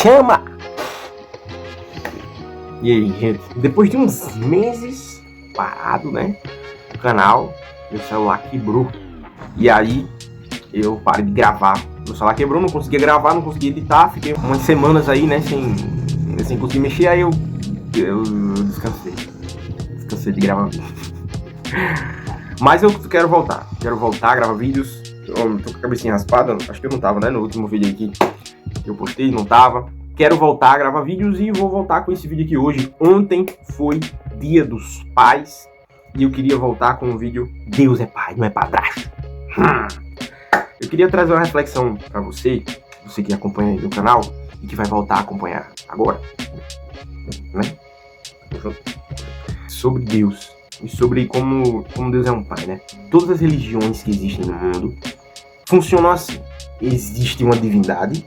Chama! E aí, gente, depois de uns meses parado, né, o canal, meu celular quebrou. E aí, eu parei de gravar. Meu celular quebrou, não conseguia gravar, não conseguia editar. Fiquei umas semanas aí, né, sem conseguir mexer. Aí eu descansei. Descansei de gravar vídeo. Mas eu quero voltar a gravar vídeos. Eu tô com a cabecinha raspada, acho que eu não tava, né, no último vídeo aqui que eu postei, não tava. Quero voltar a gravar vídeos e vou voltar com esse vídeo aqui hoje. Ontem foi Dia dos Pais e eu queria voltar com um vídeo Deus é pai, não é padrasto. Eu queria trazer uma reflexão pra você que acompanha aí o canal e que vai voltar a acompanhar agora, né? Sobre Deus e sobre como Deus é um pai, né? Todas as religiões que existem no mundo funcionam assim. Existe uma divindade,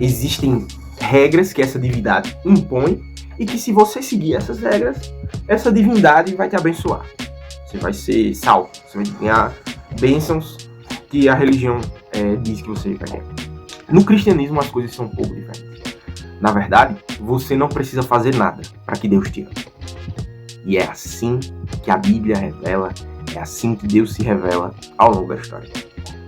existem regras que essa divindade impõe e que se você seguir essas regras, essa divindade vai te abençoar. Você vai ser salvo, você vai ganhar bênçãos que a religião diz que você vai ganhar. No cristianismo as coisas são um pouco diferentes. Na verdade, você não precisa fazer nada para que Deus te ame. E é assim que a Bíblia revela, é assim que Deus se revela ao longo da história.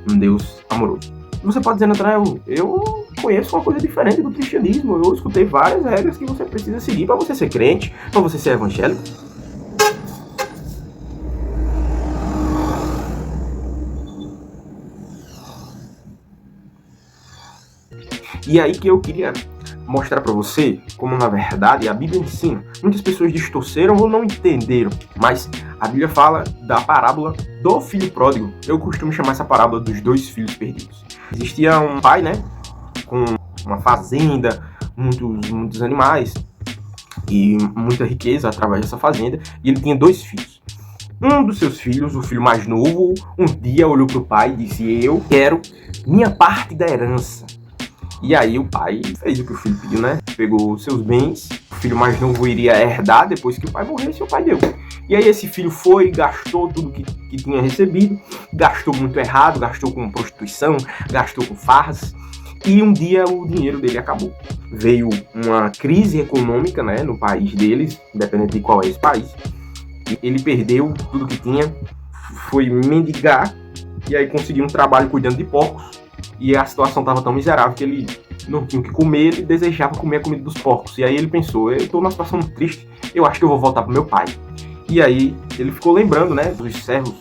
Um Deus amoroso. Você pode dizer, Natanael, eu conheço uma coisa diferente do cristianismo. Eu escutei várias regras que você precisa seguir para você ser crente, para você ser evangélico. E aí que eu queria mostrar para você como, na verdade, a Bíblia ensina. Muitas pessoas distorceram ou não entenderam, mas a Bíblia fala da parábola do filho pródigo. Eu costumo chamar essa parábola dos dois filhos perdidos. Existia um pai, né, com uma fazenda, muitos animais e muita riqueza através dessa fazenda, e ele tinha dois filhos. Um dos seus filhos, o filho mais novo, um dia olhou para o pai e disse: eu quero minha parte da herança. E aí o pai fez o que o filho pediu, né? Pegou os seus bens, o filho mais novo iria herdar depois que o pai morresse, e o pai deu. E aí esse filho foi e gastou tudo que tinha recebido, gastou muito errado, gastou com prostituição, gastou com farras, e um dia o dinheiro dele acabou. Veio uma crise econômica, né, no país deles, independente de qual é esse país, e ele perdeu tudo que tinha, foi mendigar, e aí conseguiu um trabalho cuidando de porcos. E a situação estava tão miserável que ele não tinha o que comer, ele desejava comer a comida dos porcos. E aí ele pensou, eu estou numa situação muito triste, eu acho que eu vou voltar pro meu pai. E aí ele ficou lembrando, né, dos servos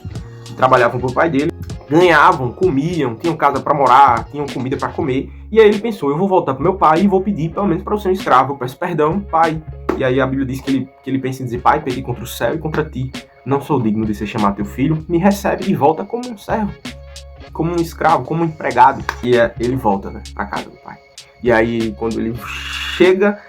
que trabalhavam pro pai dele, ganhavam, comiam, tinham casa para morar, tinham comida para comer. E aí ele pensou, eu vou voltar pro meu pai e vou pedir pelo menos para eu ser um escravo, eu peço perdão, pai. E aí a Bíblia diz que ele pensa em dizer, pai, pequei contra o céu e contra ti, não sou digno de ser chamado teu filho, me recebe de volta como um servo, como um escravo, como um empregado. E ele volta, né, pra casa do pai. E aí, quando ele chega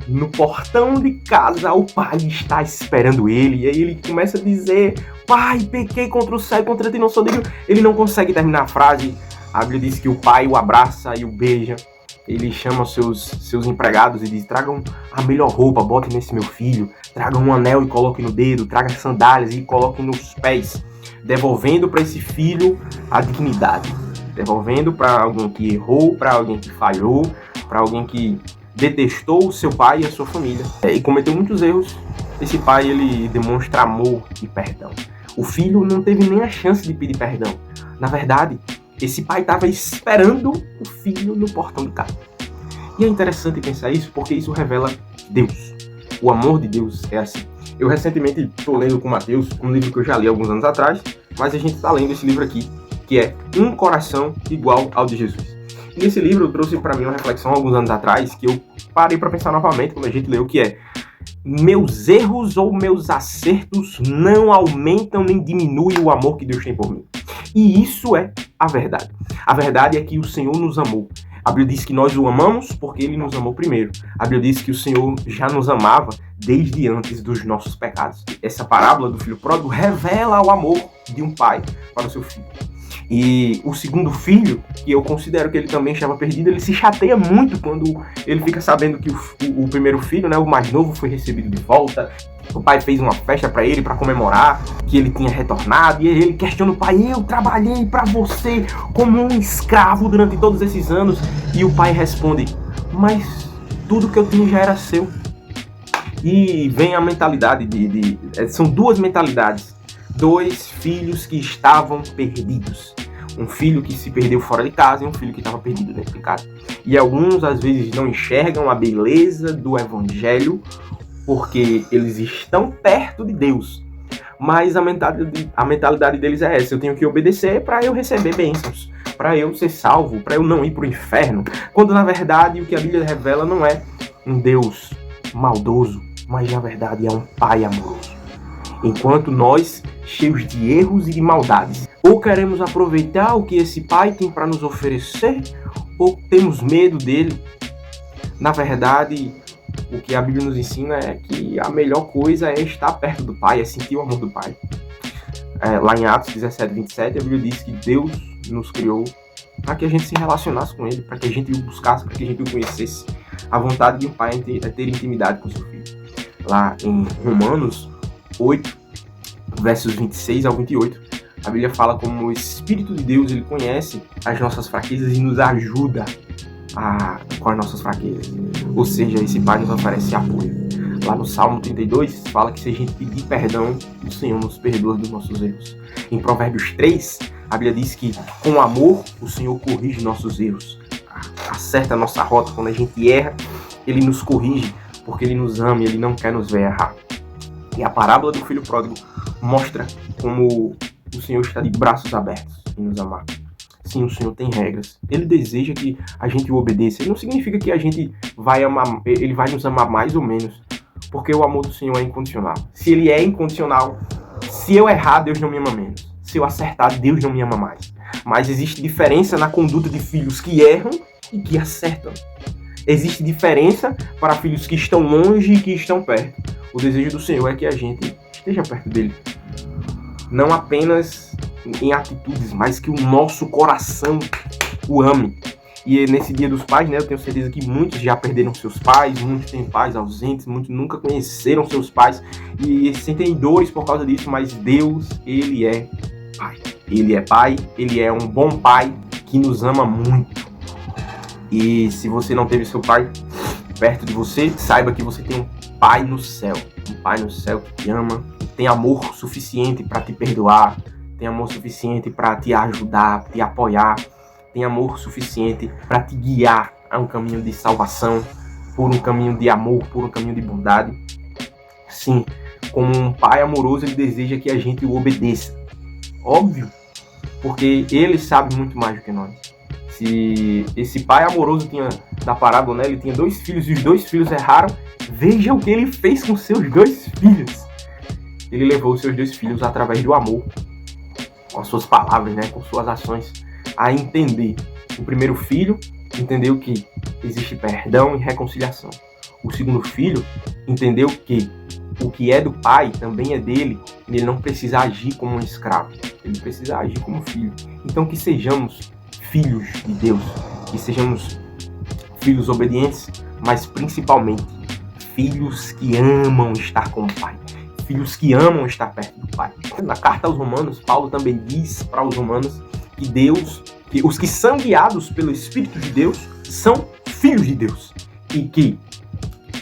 no portão de casa, o pai está esperando ele. E aí ele começa a dizer, pai, pequei contra o céu e contra ti, não sou digno. Ele não consegue terminar a frase. A Bíblia diz que o pai o abraça e o beija. Ele chama seus empregados e diz, tragam a melhor roupa, botem nesse meu filho. Tragam um anel e coloquem no dedo. Tragam sandálias e coloquem nos pés. Devolvendo para esse filho a dignidade, devolvendo para alguém que errou, para alguém que falhou, para alguém que detestou o seu pai e a sua família e cometeu muitos erros. Esse pai, ele demonstra amor e perdão. O filho não teve nem a chance de pedir perdão. Na verdade, esse pai estava esperando o filho no portão de casa. E é interessante pensar isso porque isso revela Deus. O amor de Deus é assim. Eu recentemente estou lendo com o Mateus um livro que eu já li alguns anos atrás, mas a gente está lendo esse livro aqui, que é Um Coração Igual ao de Jesus. E esse livro trouxe para mim uma reflexão alguns anos atrás, que eu parei para pensar novamente quando a gente leu, que é: meus erros ou meus acertos não aumentam nem diminuem o amor que Deus tem por mim. E isso é a verdade. A verdade é que o Senhor nos amou. A Bíblia diz que nós o amamos porque Ele nos amou primeiro. A Bíblia diz que o Senhor já nos amava desde antes dos nossos pecados. Essa parábola do filho pródigo revela o amor de um pai para o seu filho. E o segundo filho, que eu considero que ele também estava perdido, ele se chateia muito quando ele fica sabendo que o primeiro filho, né, o mais novo, foi recebido de volta. O pai fez uma festa para ele, para comemorar que ele tinha retornado. E ele questiona o pai: eu trabalhei para você como um escravo durante todos esses anos. E o pai responde: mas tudo que eu tinha já era seu. E vem a mentalidade são duas mentalidades. Dois filhos que estavam perdidos. Um filho que se perdeu fora de casa e um filho que estava perdido dentro de casa. E alguns, às vezes, não enxergam a beleza do evangelho porque eles estão perto de Deus. Mas a mentalidade deles é essa: eu tenho que obedecer para eu receber bênçãos, para eu ser salvo, para eu não ir para o inferno. Quando, na verdade, o que a Bíblia revela não é um Deus maldoso, mas, na verdade, é um Pai amoroso. Enquanto nós, cheios de erros e de maldades, ou queremos aproveitar o que esse Pai tem para nos oferecer, ou temos medo dele. Na verdade, o que a Bíblia nos ensina é que a melhor coisa é estar perto do Pai, é sentir o amor do Pai. Lá em Atos 17, 27, a Bíblia diz que Deus nos criou para que a gente se relacionasse com Ele, para que a gente o buscasse, para que a gente o conhecesse. A vontade de um pai é ter intimidade com seu filho. Lá em Romanos 8, versos 26 ao 28, a Bíblia fala como o Espírito de Deus, ele conhece as nossas fraquezas e nos ajuda com as nossas fraquezas. Ou seja, esse Pai nos oferece apoio. Lá no Salmo 32, fala que se a gente pedir perdão, o Senhor nos perdoa dos nossos erros. Em Provérbios 3, a Bíblia diz que com amor o Senhor corrige nossos erros. Acerta a nossa rota. Quando a gente erra, Ele nos corrige, porque Ele nos ama e Ele não quer nos ver errar. E a parábola do filho pródigo mostra como o Senhor está de braços abertos em nos amar. Sim, o Senhor tem regras. Ele deseja que a gente o obedeça. Ele não significa que a gente vai amar, Ele vai nos amar mais ou menos, porque o amor do Senhor é incondicional. Se Ele é incondicional, se eu errar, Deus não me ama menos. Se eu acertar, Deus não me ama mais. Mas existe diferença na conduta de filhos que erram e que acertam. Existe diferença para filhos que estão longe e que estão perto. O desejo do Senhor é que a gente esteja perto dele. Não apenas em atitudes, mas que o nosso coração o ame. E nesse Dia dos Pais, né, eu tenho certeza que muitos já perderam seus pais, muitos têm pais ausentes, muitos nunca conheceram seus pais e sentem dores por causa disso, mas Deus, Ele é Pai. Ele é Pai, Ele é um bom Pai que nos ama muito. E se você não teve seu pai perto de você, saiba que você tem um Pai no céu. Um Pai no céu que te ama, que tem amor suficiente para te perdoar, tem amor suficiente para te ajudar, te apoiar, tem amor suficiente para te guiar a um caminho de salvação, por um caminho de amor, por um caminho de bondade. Sim, como um Pai amoroso, Ele deseja que a gente o obedeça. Óbvio, porque Ele sabe muito mais do que nós. Se esse Pai amoroso tinha, da parábola, né, ele tinha 2 filhos e os 2 filhos erraram, veja o que Ele fez com seus 2 filhos. Ele levou os seus 2 filhos através do amor, com as suas palavras, né, com suas ações, a entender. O primeiro filho entendeu que existe perdão e reconciliação. O segundo filho entendeu que o que é do pai também é dele, e ele não precisa agir como um escravo, ele precisa agir como filho. Então que sejamos filhos de Deus, que sejamos filhos obedientes, mas principalmente filhos que amam estar com o Pai, filhos que amam estar perto do Pai. Na carta aos Romanos, Paulo também diz para os romanos que Deus, que os que são guiados pelo Espírito de Deus são filhos de Deus, e que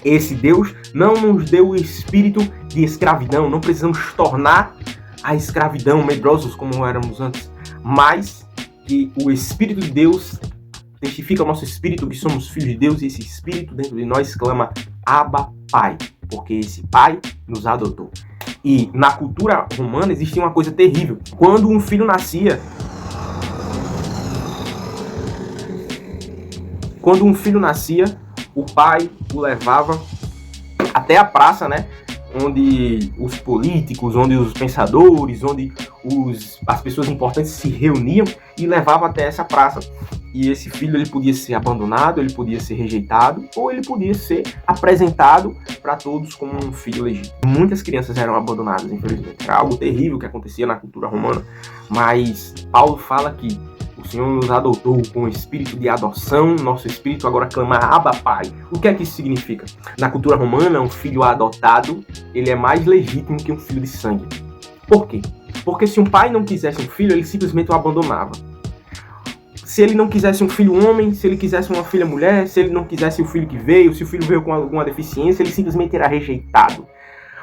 esse Deus não nos deu o espírito de escravidão, não precisamos tornar a escravidão medrosos como éramos antes, mas que o Espírito de Deus testifica ao nosso espírito que somos filhos de Deus, e esse espírito dentro de nós clama Abba, Pai, porque esse Pai nos adotou. E na cultura romana existia uma coisa terrível. Quando um filho nascia, o pai o levava até a praça, né? Onde os políticos, onde os pensadores, onde as pessoas importantes se reuniam, e levava até essa praça. E esse filho, ele podia ser abandonado, ele podia ser rejeitado, ou ele podia ser apresentado para todos como um filho legítimo. Muitas crianças eram abandonadas, infelizmente. Era algo terrível que acontecia na cultura romana, mas Paulo fala que o Senhor nos adotou com o espírito de adoção, nosso espírito agora clama Abba, Pai. O que é que isso significa? Na cultura romana, um filho adotado, ele é mais legítimo que um filho de sangue. Por quê? Porque se um pai não quisesse um filho, ele simplesmente o abandonava. se ele não quisesse um filho homem, se ele quisesse uma filha mulher, se ele não quisesse o filho que veio, se o filho veio com alguma deficiência, ele simplesmente era rejeitado.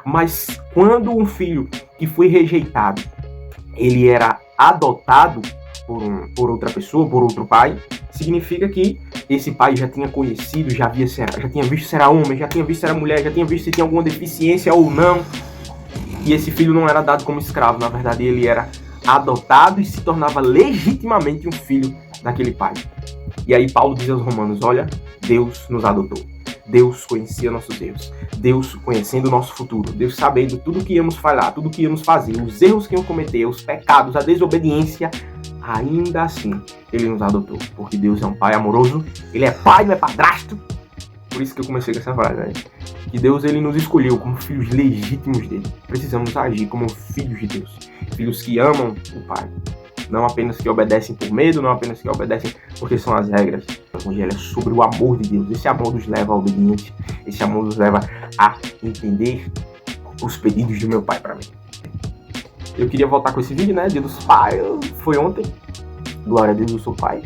Mas quando um filho que foi rejeitado, ele era adotado por outra pessoa, por outro pai, significa que esse pai já tinha conhecido, já tinha visto se era homem, já tinha visto se era mulher, já tinha visto se tinha alguma deficiência ou não. E esse filho não era dado como escravo, na verdade ele era adotado e se tornava legitimamente um filho daquele pai. E aí Paulo diz aos Romanos, olha, Deus nos adotou. Deus conhecia nossos erros. Deus conhecendo o nosso futuro. Deus sabendo tudo que íamos falhar, tudo que íamos fazer, os erros que íamos cometer, os pecados, a desobediência. Ainda assim, ele nos adotou. Porque Deus é um pai amoroso. Ele é pai, não é padrasto. Por isso que eu comecei com essa frase, né? Que Deus, ele nos escolheu como filhos legítimos dele. Precisamos agir como filhos de Deus. Filhos que amam o pai. Não apenas que obedecem por medo, não apenas que obedecem porque são as regras. O evangelho é sobre o amor de Deus. Esse amor nos leva à obediência. Esse amor nos leva a entender os pedidos do meu pai para mim. Eu queria voltar com esse vídeo, né? Dia dos pais. Foi ontem. Glória a Deus, eu sou pai.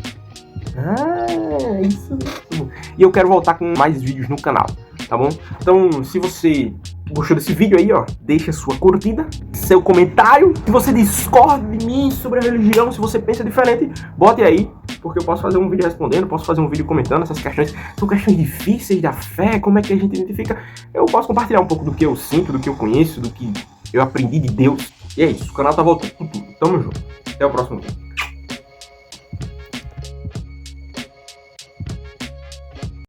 Isso mesmo. E eu quero voltar com mais vídeos no canal, tá bom? Então, se você gostou desse vídeo aí, ó, deixa sua curtida, seu comentário. Se você discorda de mim sobre a religião, se você pensa diferente, bote aí, porque eu posso fazer um vídeo respondendo, posso fazer um vídeo comentando essas questões. São questões difíceis da fé, como é que a gente identifica. Eu posso compartilhar um pouco do que eu sinto, do que eu conheço, do que eu aprendi de Deus. E é isso, o canal tá voltando com tudo. Tamo junto. Até o próximo vídeo.